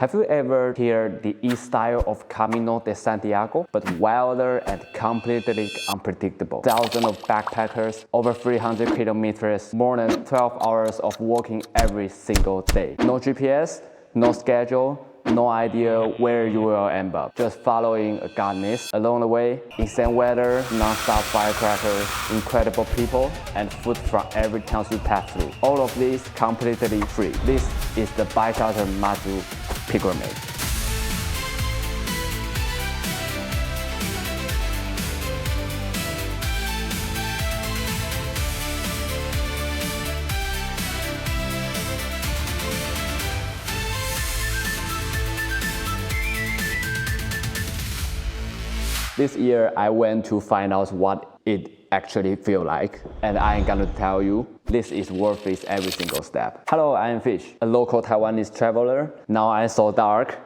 Have you ever heard the E-style of Camino de Santiago? But wilder and completely unpredictable. Thousands of backpackers, over 300 kilometers, more than 12 hours of walking every single day. No GPS, no schedule, no idea where you will end up. Just following a guidance along the way. Insane weather, non-stop firecrackers, incredible people, and food from every town you pass through. All of this completely free. This is the Baishater Mazu pilgrimage. This year, I went to find out what it actually feels like, and I am gonna tell you, this is worth it every single step. Hello, I am Fish, a local Taiwanese traveler. Now I'm so dark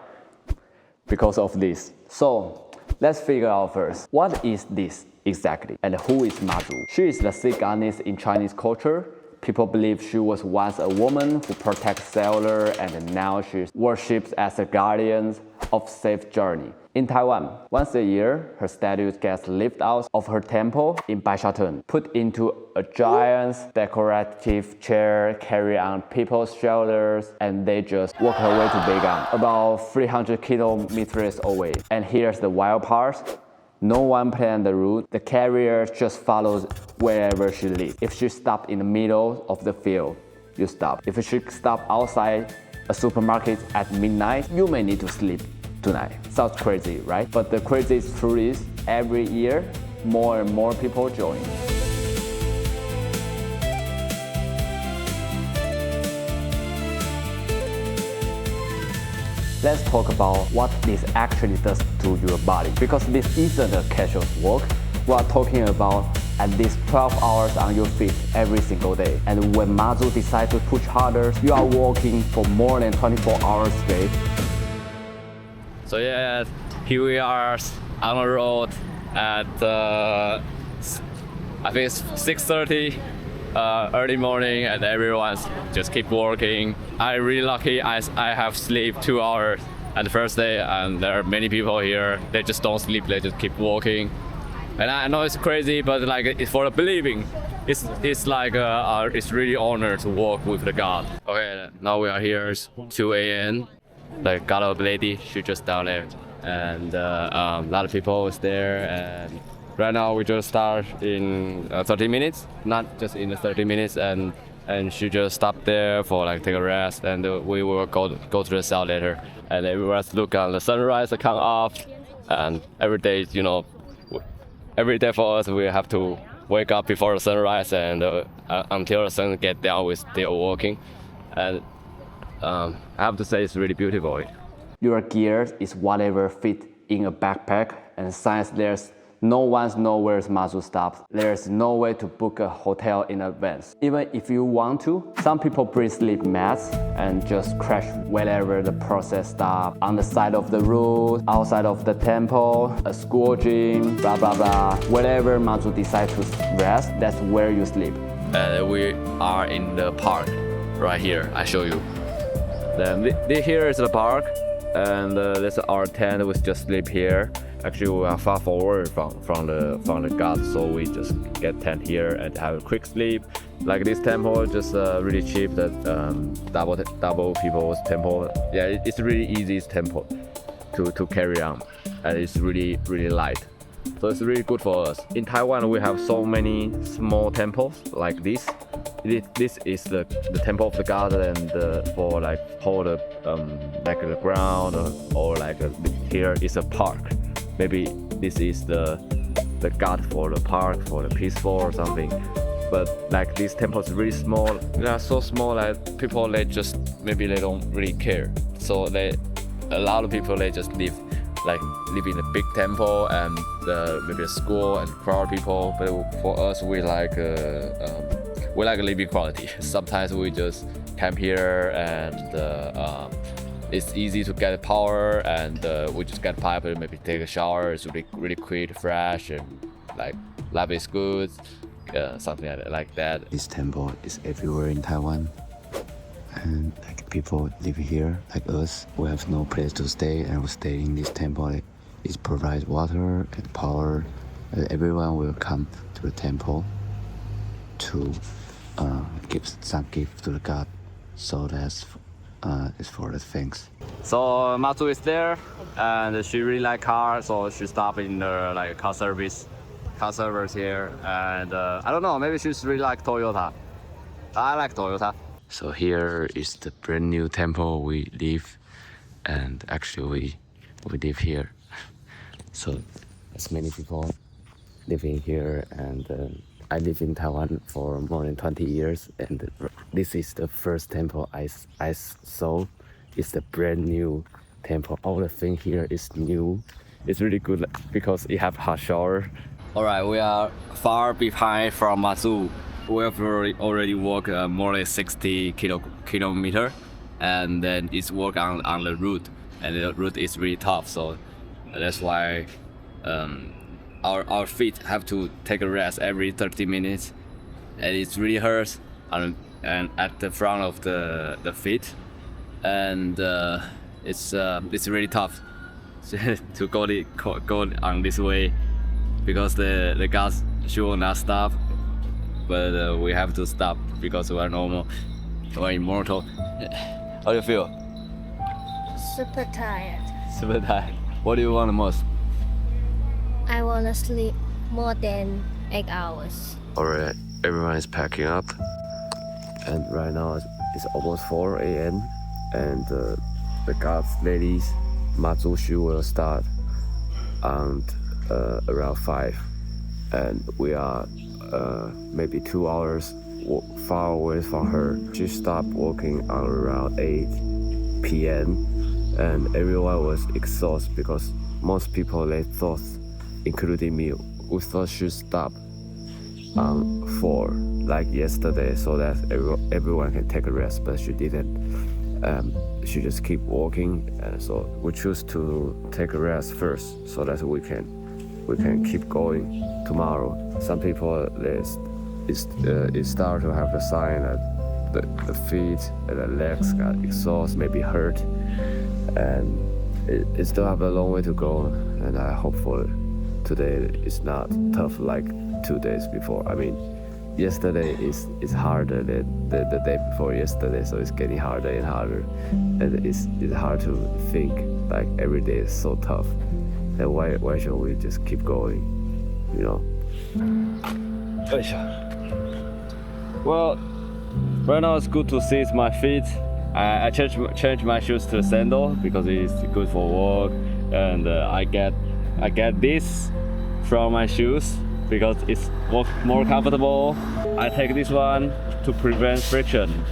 because of this. So, let's figure out first, what is this exactly, and who is Mazu? She is the sea goddess in Chinese culture. People believe she was once a woman who protects sailors, and now she's worshipped as a guardian of safe journey. In Taiwan, once a year, her statue gets lifted out of her temple in Baishaten, put into a giant decorative chair, carry on people's shoulders, and they just walk her way to Beigang, about 300 kilometers away. And here's the wild part. No one planned the route. The carrier just follows wherever she leads. If she stopped in the middle of the field, you stop. If she stopped outside a supermarket at midnight, you may need to sleep tonight. Sounds crazy, right? But the craziest truth is, every year, more and more people join. Let's talk about what this actually does to your body. Because this isn't a casual walk. We are talking about at least 12 hours on your feet every single day. And when Mazu decides to push harder, you are walking for more than 24 hours straight. So yeah, here we are on the road at I think it's 6:30 early morning, and everyone's just keep working. I'm really lucky. I have sleep 2 hours at the first day, and there are many people here. They just don't sleep. They just keep walking. And I know it's crazy, but like it's for the believing. It's like it's really honor to walk with the God. Okay, now we are here. It's 2 a.m. The God of lady, she just down there, and a lot of people is there. And right now we just start in 30 minutes, not just in the 30 minutes, and she just stopped there for like take a rest, and we will go to the cell later, and everyone's look on the sunrise come off, and every day, you know, every day for us we have to wake up before the sunrise, and until the sun get down we still walking, and I have to say it's really beautiful. Your gear is whatever fit in a backpack, and since there's no one knows where Mazu stops, there's no way to book a hotel in advance. Even if you want to, some people bring sleep mats and just crash wherever the process stops. On the side of the road, outside of the temple, a school gym, blah blah blah. Wherever Mazu decides to rest, that's where you sleep. We are in the park right here. I show you. Then here is the park, and this is our tent. We just sleep here. Actually, we are far forward from the God, so we just get tent here and have a quick sleep. Like this temple, just really cheap. That double people's temple. Yeah, it's really easy temple to carry on, and it's really light. So it's really good for us. In Taiwan, we have so many small temples like this. This is the temple of the God, and for like hold like the ground, or like here is a park. Maybe this is the God for the park, for the peaceful or something. But like these temples really small. They are so small that people they don't really care. So a lot of people they just live in a big temple, and maybe a school and crowd people. But for us, we like living quality. Sometimes we just camp here, and it's easy to get power, and we just get pipe and maybe take a shower. It's really quick, fresh, and like life is good, something like that. This temple is everywhere in Taiwan. And like people live here, like us, we have no place to stay, and we stay in this temple. It provides water and power. And everyone will come to the temple to give some gift to the god. So that's it's for the things. So Matsu is there, and she really like cars, so she stopped in the like car service here, and I don't know, maybe she's really like Toyota. I like Toyota. So here is the brand new temple we live, and actually we live here. So there's many people living here, and I live in Taiwan for more than 20 years, and this is the first temple I saw. It's the brand new temple. All the thing here is new. It's really good because it have hot shower. All right, we are far behind from Matsu. We have already walked more than 60 kilometer, and then it's work on the route, and the route is really tough. So that's why our feet have to take a rest every 30 minutes, and it really hurts and at the front of the feet, and it's really tough to go on this way because the gas will not stop, but we have to stop because we are normal, we're immortal. How do you feel? Super tired. Super tired. What do you want the most? I want to sleep more than 8 hours. Alright, everyone is packing up, and right now it's almost 4 a.m. and the gods ladies Matsu she will start on around 5, and we are maybe 2 hours far away from her. She stopped walking on around 8 p.m. and everyone was exhausted because most people they thought, including me, we thought she'd stop on 4 like yesterday so that everyone can take a rest, but she didn't. She just keep walking, and so we choose to take a rest first so that we can keep going tomorrow. Some people it start to have the sign that the feet and the legs got exhausted, maybe hurt, and it still have a long way to go, and I hope for today it's not tough like 2 days before. I mean, yesterday is harder than the day before yesterday, so it's getting harder and harder, and it's hard to think like every day is so tough. And why should we just keep going, you know? Well, right now it's good to see my feet. I changed my shoes to sandal because it's good for walk, and I get this from my shoes because it's more comfortable. I take this one to prevent friction.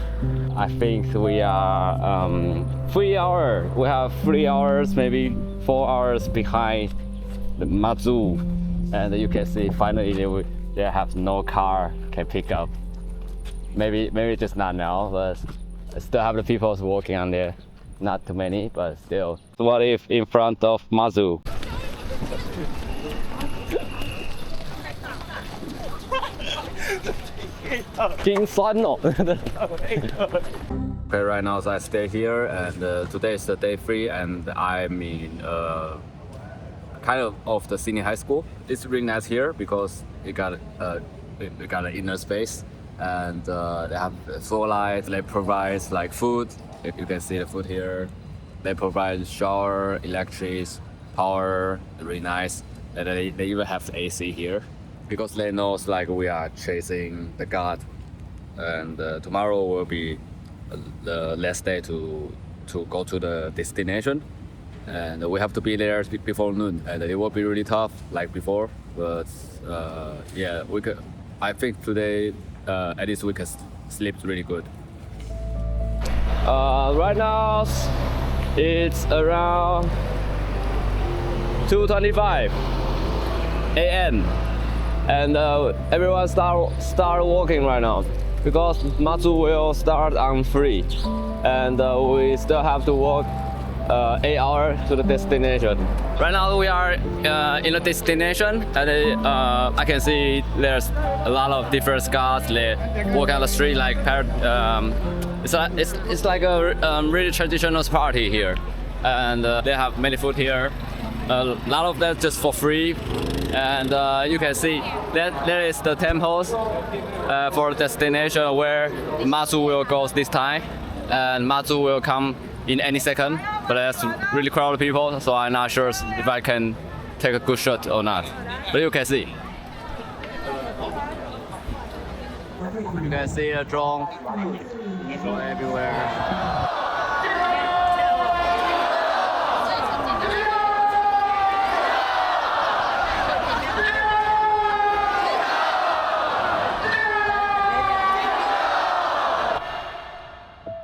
I think we are 3 hours. We have 3 hours, maybe 4 hours behind the Matsu, and you can see finally they have no car can pick up. Maybe just not now, but I still have the people walking on there. Not too many, but still. What if in front of Matsu? Okay, right now so I stay here, and today is the day 3, and I'm in kind of the senior high school. It's really nice here because it got an inner space, and they have solar lights. They provide like food. You can see the food here. They provide shower, electric, power. Really nice. And they even have AC here because they know like we are chasing the god, and tomorrow will be the last day to go to the destination, and we have to be there before noon, and it will be really tough like before, but yeah, we could. I think today at least we can sleep really good. Right now it's around 2:25 a.m. and everyone start walking right now because Matsu will start on 3, and we still have to walk 8 hours to the destination. Right now we are in the destination, and I can see there's a lot of different cars. They walk on the street like It's like a really traditional party here, and they have many food here. A lot of that just for free, and you can see that there is the temples for the destination where Mazu will go this time, and Mazu will come in any second. But there's really crowded people, so I'm not sure if I can take a good shot or not. But you can see. You can see a drone everywhere.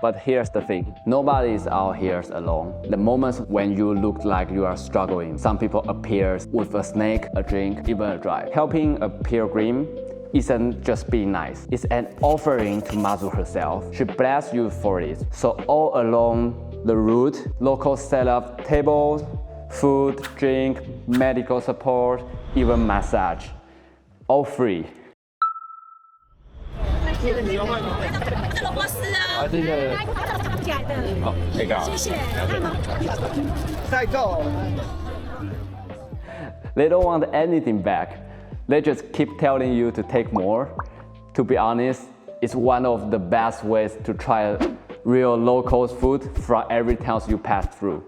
But here's the thing, nobody is out here alone. The moments when you look like you are struggling, some people appear with a snake, a drink, even a drive. Helping a pilgrim isn't just being nice, it's an offering to Mazu herself. She blessed you for it. So all along the route, locals set up tables, food, drink, medical support, even massage. All free. They don't want anything back. They just keep telling you to take more. To be honest, it's one of the best ways to try real local food from every town you pass through.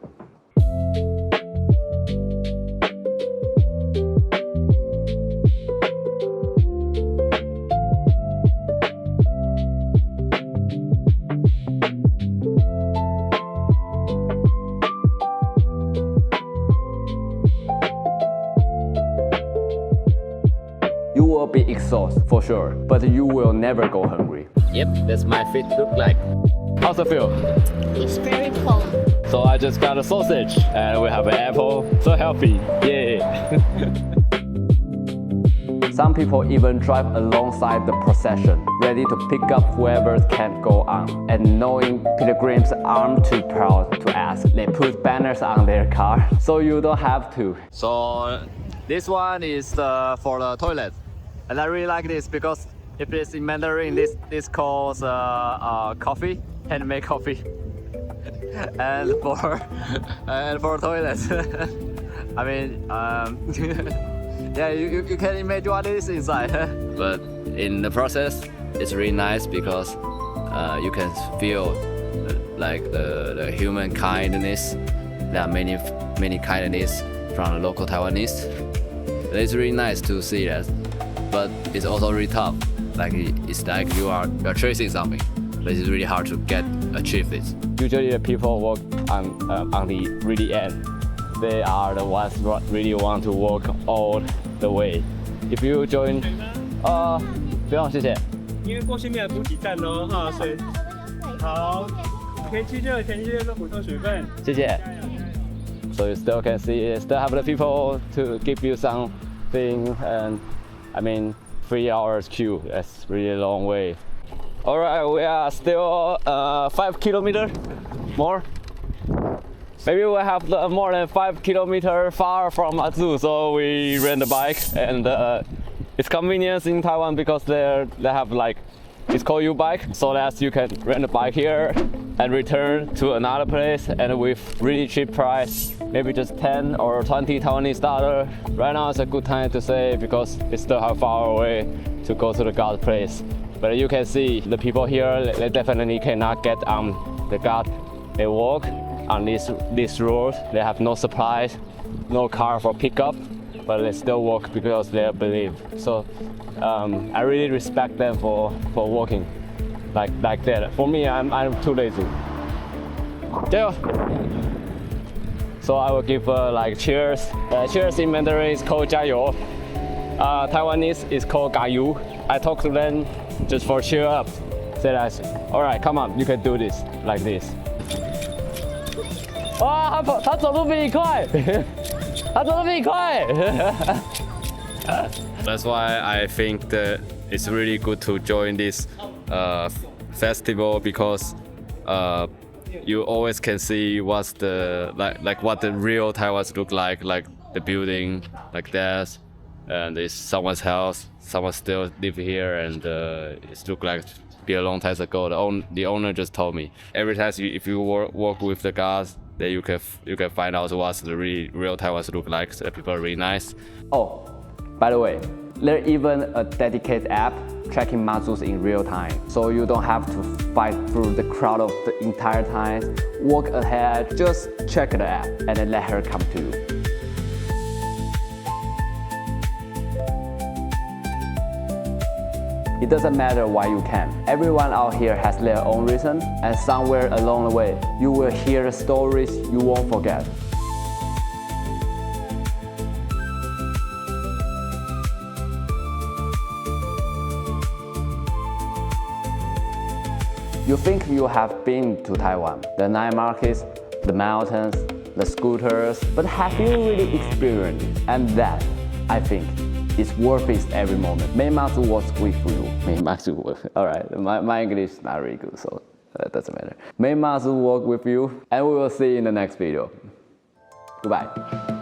You will be exhausted for sure, but you will never go hungry. Yep, that's my feet look like. How's it feel? It's very cold. So I just got a sausage and we have an apple. So healthy, yay! Some people even drive alongside the procession, ready to pick up whoever can't go on. And knowing pilgrims aren't too proud to ask, they put banners on their car, so you don't have to. So this one is for the toilet. And I really like this because if it's in Mandarin, this calls coffee, handmade coffee. and for toilets, I mean, yeah, you can imagine what is inside. But in the process, it's really nice because you can feel like the human kindness. There are many kindness from the local Taiwanese. It's really nice to see that, but it's also really tough. Like it's like you are chasing something, but it's really hard to achieve this. Usually the people walk on the really end. They are the ones who really want to walk all the way. If you join, 不用谢谢。因为过去没有补给站哦，哈，水。好，天气热都补充水分。谢谢。So you still can see, still have the people to give you something, and I mean, 3 hours queue. That's really a long way. All right, we are still 5 kilometers more. Maybe we have more than 5 kilometers far from Mazu, so we rent a bike, and it's convenient in Taiwan because they have like, it's called U-bike, so that you can rent a bike here and return to another place, and with really cheap price, maybe just 10 or 20 Taiwanese dollar. Right now it's a good time to save because it's still how far away to go to the God place. But you can see the people here, they definitely cannot get on the God. They walk on this road. They have no supplies, no car for pickup, but they still walk because they believe. So I really respect them for walking like that. For me, I'm too lazy. So I will give like cheers. Cheers in Mandarin is called 加油. Taiwanese is called 加油. I talk to them just for cheer up. Say that, all right, come on, you can do this, like this. 哇，他走路比你快，他走路比你快。That's why I think that it's really good to join this festival because you always can see what's the what the real Taiwan's look like the building like that, and it's someone's house, someone still live here, and it look like be a long time ago. The owner just told me every time if you work with the guys, then you can find out what's the real Taiwanese look like. So people are really nice. Oh, by the way, there's even a dedicated app tracking Mazus in real time, so you don't have to fight through the crowd of the entire time. Walk ahead, just check the app and then let her come to you. It doesn't matter why you can. Everyone out here has their own reason, and somewhere along the way, you will hear stories you won't forget. You think you have been to Taiwan, the night markets, the mountains, the scooters, but have you really experienced it? And that, I think, is worth it every moment. May Mazu was with you. May Mazu was, all right, my English is not really good, so that doesn't matter. May Mazu walk with you, and we will see you in the next video. Goodbye.